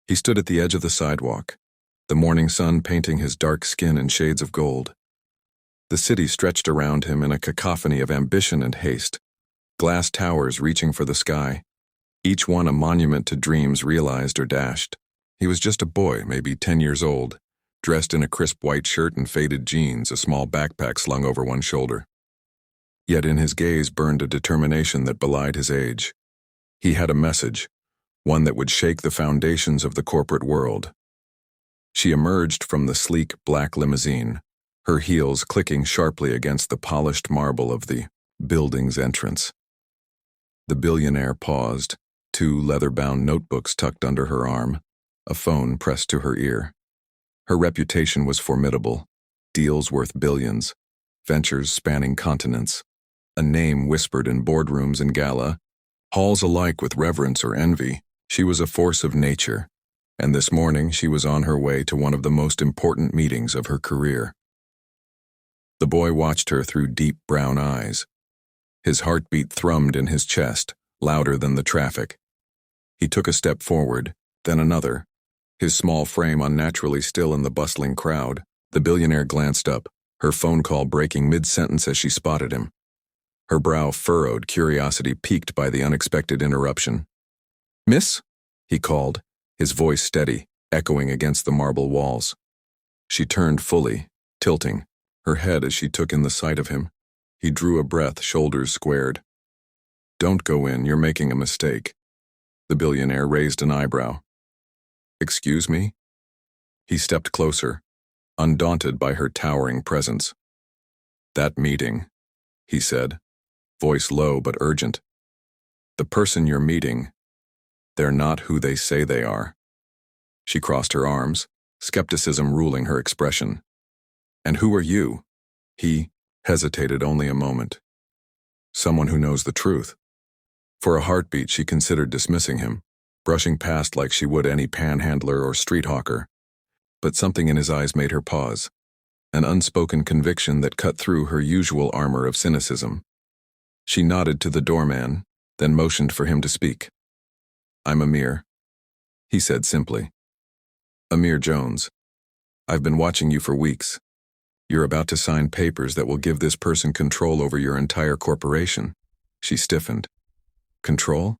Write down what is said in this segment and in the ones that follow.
He stood at the edge of the sidewalk, the morning sun painting his dark skin in shades of gold. The city stretched around him in a cacophony of ambition and haste, glass towers reaching for the sky, each one a monument to dreams realized or dashed. He was just a boy, maybe 10 years old, dressed in a crisp white shirt and faded jeans, a small backpack slung over one shoulder. Yet in his gaze burned a determination that belied his age. He had a message, one that would shake the foundations of the corporate world. She emerged from the sleek black limousine, her heels clicking sharply against the polished marble of the building's entrance. The billionaire paused, 2 leather-bound notebooks tucked under her arm, a phone pressed to her ear. Her reputation was formidable, deals worth billions, ventures spanning continents, a name whispered in boardrooms and gala, halls alike with reverence or envy. She was a force of nature, and this morning she was on her way to one of the most important meetings of her career. The boy watched her through deep brown eyes. His heartbeat thrummed in his chest, louder than the traffic. He took a step forward, then another, his small frame unnaturally still in the bustling crowd. The billionaire glanced up, her phone call breaking mid-sentence as she spotted him. Her brow furrowed, curiosity piqued by the unexpected interruption. "Miss?" he called, his voice steady, echoing against the marble walls. She turned fully, tilting, her head as she took in the sight of him. He drew a breath, shoulders squared. "Don't go in, you're making a mistake." The billionaire raised an eyebrow. "Excuse me?" He stepped closer, undaunted by her towering presence. "That meeting," he said, voice low but urgent. "The person you're meeting, they're not who they say they are." She crossed her arms, skepticism ruling her expression. "And who are you?" He hesitated only a moment. "Someone who knows the truth." For a heartbeat she considered dismissing him, brushing past like she would any panhandler or street hawker. But something in his eyes made her pause, an unspoken conviction that cut through her usual armor of cynicism. She nodded to the doorman, then motioned for him to speak. "I'm Amir," he said simply. "Amir Jones. I've been watching you for weeks. You're about to sign papers that will give this person control over your entire corporation." She stiffened. "Control?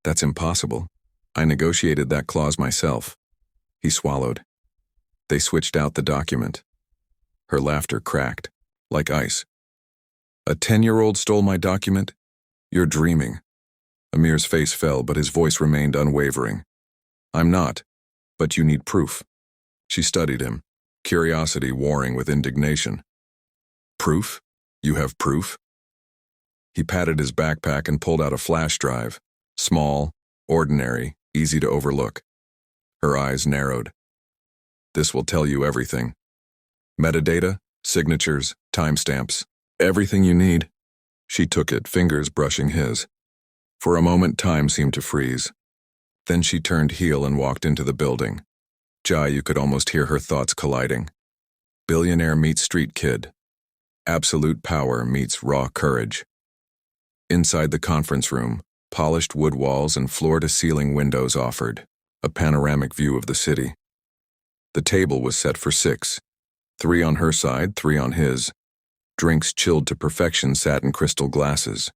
That's impossible. I negotiated that clause myself." He swallowed. They switched out the document. Her laughter cracked, like ice. "A 10-year-old stole my document? You're dreaming." Amir's face fell, but his voice remained unwavering. "I'm not, but you need proof." She studied him, curiosity warring with indignation. "Proof? You have proof?" He patted his backpack and pulled out a flash drive, small, ordinary, easy to overlook. Her eyes narrowed. "This will tell you everything. Metadata, signatures, timestamps, everything you need." She took it, fingers brushing his. For a moment time seemed to freeze. Then she turned heel and walked into the building. You could almost hear her thoughts colliding. Billionaire meets street kid. Absolute power meets raw courage. Inside the conference room, polished wood walls and floor-to-ceiling windows offered a panoramic view of the city. The table was set for 6, 3 on her side, 3 on his. Drinks chilled to perfection sat in crystal glasses.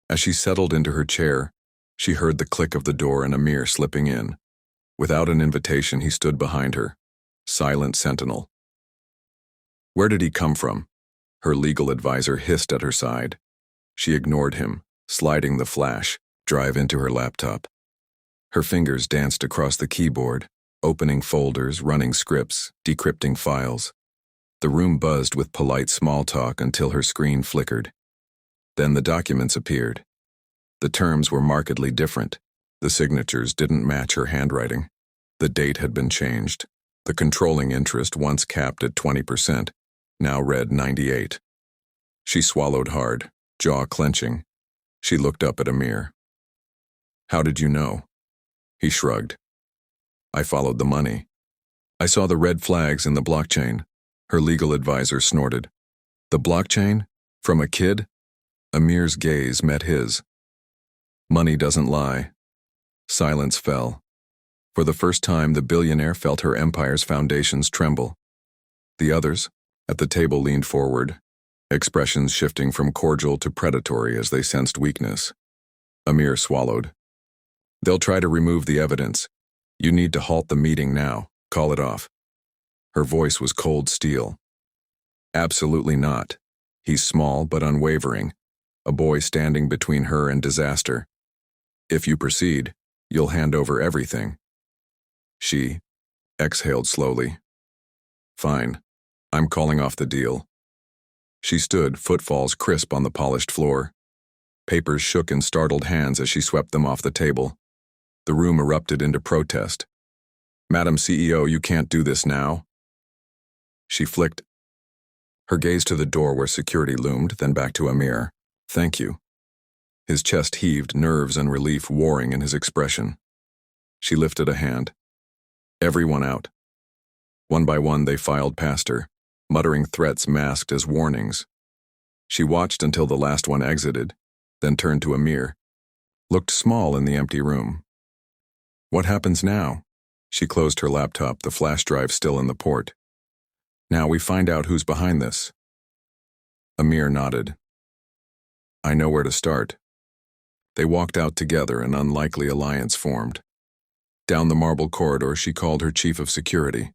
As she settled into her chair, she heard the click of the door and Amir slipping in. Without an invitation, he stood behind her, silent sentinel. "Where did he come from?" Her legal advisor hissed at her side. She ignored him, sliding the flash drive into her laptop. Her fingers danced across the keyboard, opening folders, running scripts, decrypting files. The room buzzed with polite small talk until her screen flickered. Then the documents appeared. The terms were markedly different. The signatures didn't match her handwriting. The date had been changed. The controlling interest, once capped at 20%, now read 98. She swallowed hard, jaw clenching. She looked up at Amir. "How did you know?" He shrugged. "I followed the money. I saw the red flags in the blockchain." Her legal advisor snorted. "The blockchain? From a kid?" Amir's gaze met his. "Money doesn't lie." Silence fell. For the first time, the billionaire felt her empire's foundations tremble. The others, at the table, leaned forward, expressions shifting from cordial to predatory as they sensed weakness. Amir swallowed. They'll try to remove the evidence. You need to halt the meeting now. Call it off. Her voice was cold steel. Absolutely not. He's small but unwavering, a boy standing between her and disaster. If you proceed, you'll hand over everything. She exhaled slowly. Fine. I'm calling off the deal. She stood, footfalls crisp on the polished floor. Papers shook in startled hands as she swept them off the table. The room erupted into protest. Madam CEO, you can't do this now. She flicked her gaze to the door where security loomed, then back to Amir. Thank you. His chest heaved, nerves and relief warring in his expression. She lifted a hand. Everyone out. One by one they filed past her, muttering threats masked as warnings. She watched until the last one exited, then turned to Amir. Looked small in the empty room. What happens now? She closed her laptop, the flash drive still in the port. Now we find out who's behind this. Amir nodded. I know where to start. They walked out together, an unlikely alliance formed. Down the marble corridor, she called her chief of security.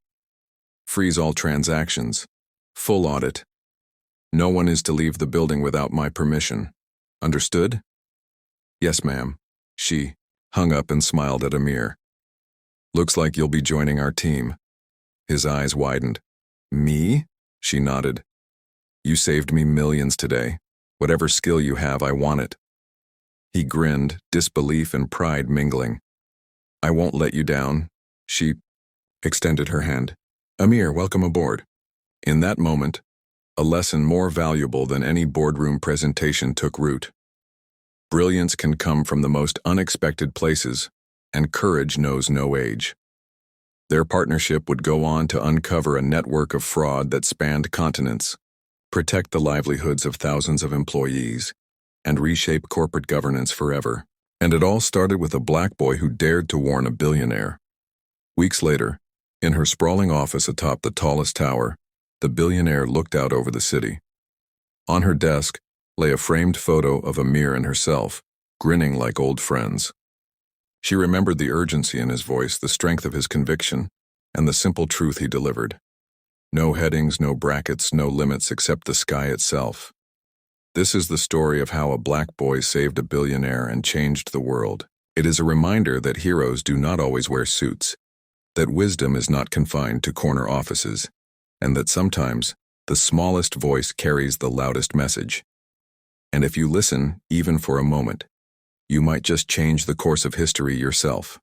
Freeze all transactions. Full audit. No one is to leave the building without my permission. Understood? Yes, ma'am. She hung up and smiled at Amir. Looks like you'll be joining our team. His eyes widened. Me? She nodded. You saved me millions today. Whatever skill you have, I want it. He grinned, disbelief and pride mingling. I won't let you down. She extended her hand. Amir, welcome aboard. In that moment, a lesson more valuable than any boardroom presentation took root. Brilliance can come from the most unexpected places, and courage knows no age. Their partnership would go on to uncover a network of fraud that spanned continents, protect the livelihoods of thousands of employees, and reshape corporate governance forever. And it all started with a black boy who dared to warn a billionaire. Weeks later, in her sprawling office atop the tallest tower, the billionaire looked out over the city. On her desk lay a framed photo of Amir and herself, grinning like old friends. She remembered the urgency in his voice, the strength of his conviction, and the simple truth he delivered. No headings, no brackets, no limits except the sky itself. This is the story of how a black boy saved a billionaire and changed the world. It is a reminder that heroes do not always wear suits, that wisdom is not confined to corner offices, and that sometimes the smallest voice carries the loudest message. And if you listen, even for a moment, you might just change the course of history yourself.